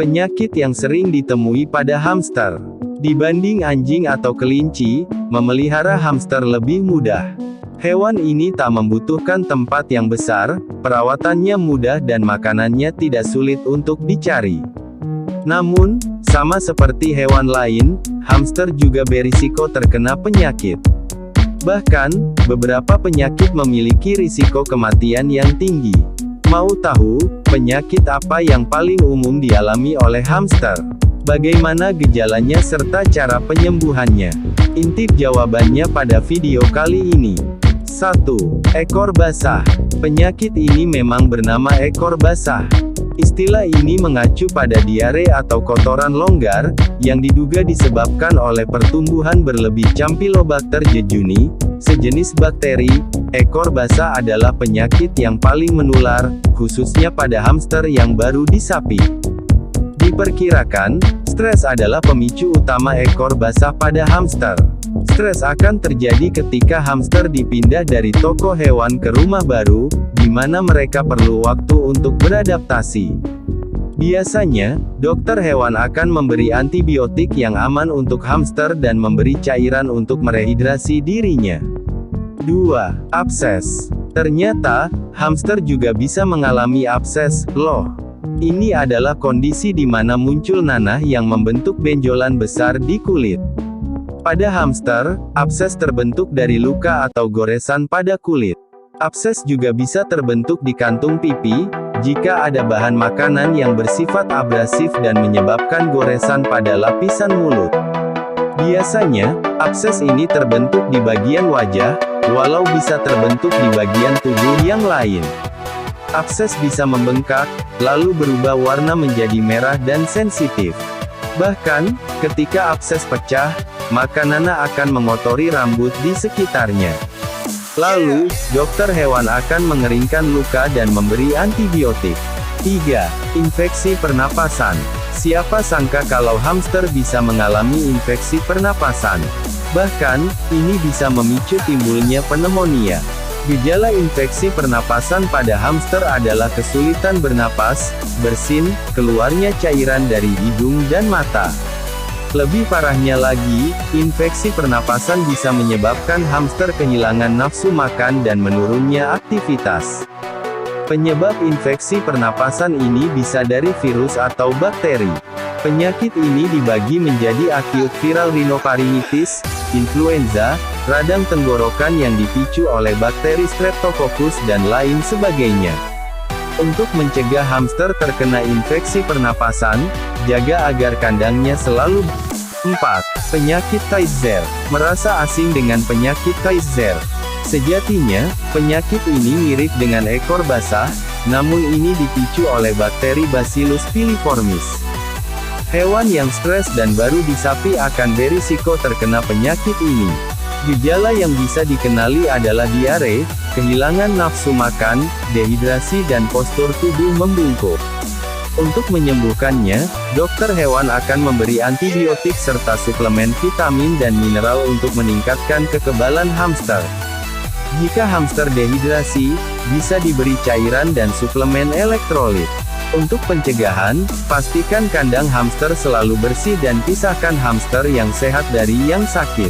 Penyakit yang sering ditemui pada hamster. Dibanding anjing atau kelinci, memelihara hamster lebih mudah. Hewan ini tak membutuhkan tempat yang besar, perawatannya mudah dan makanannya tidak sulit untuk dicari. Namun, sama seperti hewan lain, hamster juga berisiko terkena penyakit. Bahkan, beberapa penyakit memiliki risiko kematian yang tinggi. Mau tahu, penyakit apa yang paling umum dialami oleh hamster? Bagaimana gejalanya serta cara penyembuhannya? Intip jawabannya pada video kali ini. 1. Ekor basah. Penyakit ini memang bernama ekor basah. Istilah ini mengacu pada diare atau kotoran longgar, yang diduga disebabkan oleh pertumbuhan berlebih Campylobacter jejuni, sejenis bakteri. Ekor basah adalah penyakit yang paling menular, khususnya pada hamster yang baru disapi. Diperkirakan, stres adalah pemicu utama ekor basah pada hamster. Stres akan terjadi ketika hamster dipindah dari toko hewan ke rumah baru, di mana mereka perlu waktu untuk beradaptasi. Biasanya, dokter hewan akan memberi antibiotik yang aman untuk hamster dan memberi cairan untuk merehidrasi dirinya. 2. Abses. Ternyata, hamster juga bisa mengalami abses, loh. Ini adalah kondisi di mana muncul nanah yang membentuk benjolan besar di kulit. Pada hamster, abses terbentuk dari luka atau goresan pada kulit. Abses juga bisa terbentuk di kantung pipi, jika ada bahan makanan yang bersifat abrasif dan menyebabkan goresan pada lapisan mulut. Biasanya, abses ini terbentuk di bagian wajah, walau bisa terbentuk di bagian tubuh yang lain. Abses bisa membengkak, lalu berubah warna menjadi merah dan sensitif. Bahkan, ketika abses pecah, maka nanah akan mengotori rambut di sekitarnya. Lalu, dokter hewan akan mengeringkan luka dan memberi antibiotik. 3. Infeksi pernapasan. Siapa sangka kalau hamster bisa mengalami infeksi pernapasan. Bahkan, ini bisa memicu timbulnya pneumonia. Gejala infeksi pernapasan pada hamster adalah kesulitan bernapas, bersin, keluarnya cairan dari hidung dan mata. Lebih parahnya lagi, infeksi pernapasan bisa menyebabkan hamster kehilangan nafsu makan dan menurunnya aktivitas. Penyebab infeksi pernapasan ini bisa dari virus atau bakteri. Penyakit ini dibagi menjadi acute viral rhinopharyngitis, influenza, radang tenggorokan yang dipicu oleh bakteri Streptococcus dan lain sebagainya. Untuk mencegah hamster terkena infeksi pernapasan, jaga agar kandangnya selalu 4. Penyakit Tietze. Merasa asing dengan penyakit Tietze? Sejatinya, penyakit ini mirip dengan ekor basah, namun ini dipicu oleh bakteri Bacillus filiformis. Hewan yang stres dan baru disapi akan berisiko terkena penyakit ini. Gejala yang bisa dikenali adalah diare, kehilangan nafsu makan, dehidrasi dan postur tubuh membungkuk. Untuk menyembuhkannya, dokter hewan akan memberi antibiotik serta suplemen vitamin dan mineral untuk meningkatkan kekebalan hamster. Jika hamster dehidrasi, bisa diberi cairan dan suplemen elektrolit. Untuk pencegahan, pastikan kandang hamster selalu bersih dan pisahkan hamster yang sehat dari yang sakit.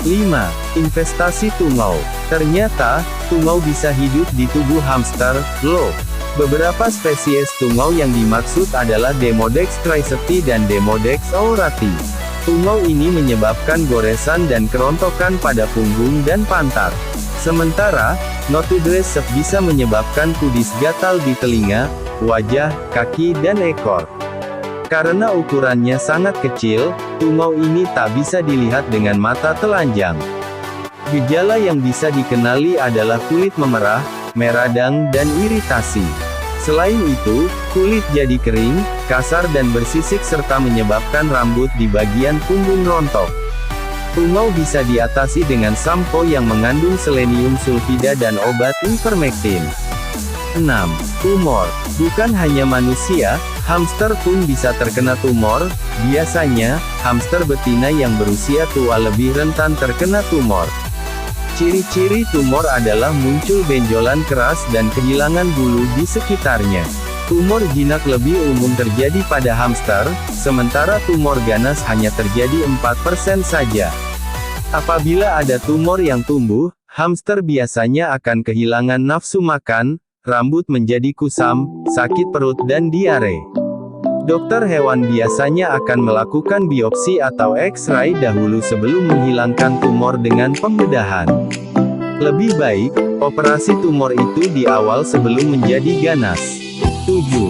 5. Investasi tungau. Ternyata, tungau bisa hidup di tubuh hamster, loh. Beberapa spesies tungau yang dimaksud adalah Demodex triceps dan Demodex aurati. Tungau ini menyebabkan goresan dan kerontokan pada punggung dan pantat. Sementara, Notudres bisa menyebabkan kudis gatal di telinga, wajah, kaki dan ekor. Karena ukurannya sangat kecil, tungau ini tak bisa dilihat dengan mata telanjang. Gejala yang bisa dikenali adalah kulit memerah, meradang dan iritasi. Selain itu, kulit jadi kering, kasar dan bersisik serta menyebabkan rambut di bagian punggung rontok. Tungau bisa diatasi dengan sampo yang mengandung selenium sulfida dan obat ivermectin. 6. Tumor. Bukan hanya manusia, hamster pun bisa terkena tumor. Biasanya, hamster betina yang berusia tua lebih rentan terkena tumor. Ciri-ciri tumor adalah muncul benjolan keras dan kehilangan bulu di sekitarnya. Tumor jinak lebih umum terjadi pada hamster, sementara tumor ganas hanya terjadi 4% saja. Apabila ada tumor yang tumbuh, hamster biasanya akan kehilangan nafsu makan, rambut menjadi kusam, sakit perut dan diare. Dokter hewan biasanya akan melakukan biopsi atau X-ray dahulu sebelum menghilangkan tumor dengan pembedahan. Lebih baik, operasi tumor itu di awal sebelum menjadi ganas. 7.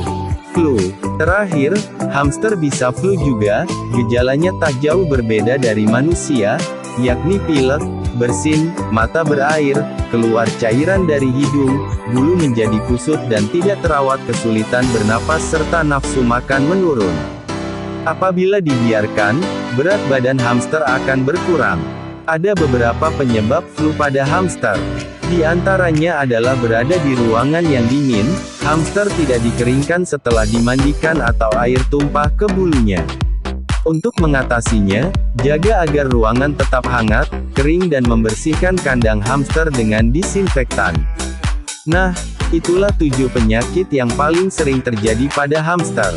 Flu. Terakhir, hamster bisa flu juga, gejalanya tak jauh berbeda dari manusia, yakni pilek, bersin, mata berair, keluar cairan dari hidung, bulu menjadi kusut dan tidak terawat, kesulitan bernapas serta nafsu makan menurun. Apabila dibiarkan, berat badan hamster akan berkurang. Ada beberapa penyebab flu pada hamster. Di antaranya adalah berada di ruangan yang dingin, hamster tidak dikeringkan setelah dimandikan atau air tumpah ke bulunya. Untuk mengatasinya, jaga agar ruangan tetap hangat, kering dan membersihkan kandang hamster dengan disinfektan. Nah, itulah 7 penyakit yang paling sering terjadi pada hamster.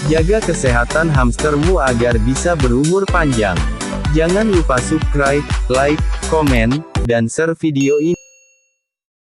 Jaga kesehatan hamstermu agar bisa berumur panjang. Jangan lupa subscribe, like, komen, dan share video ini.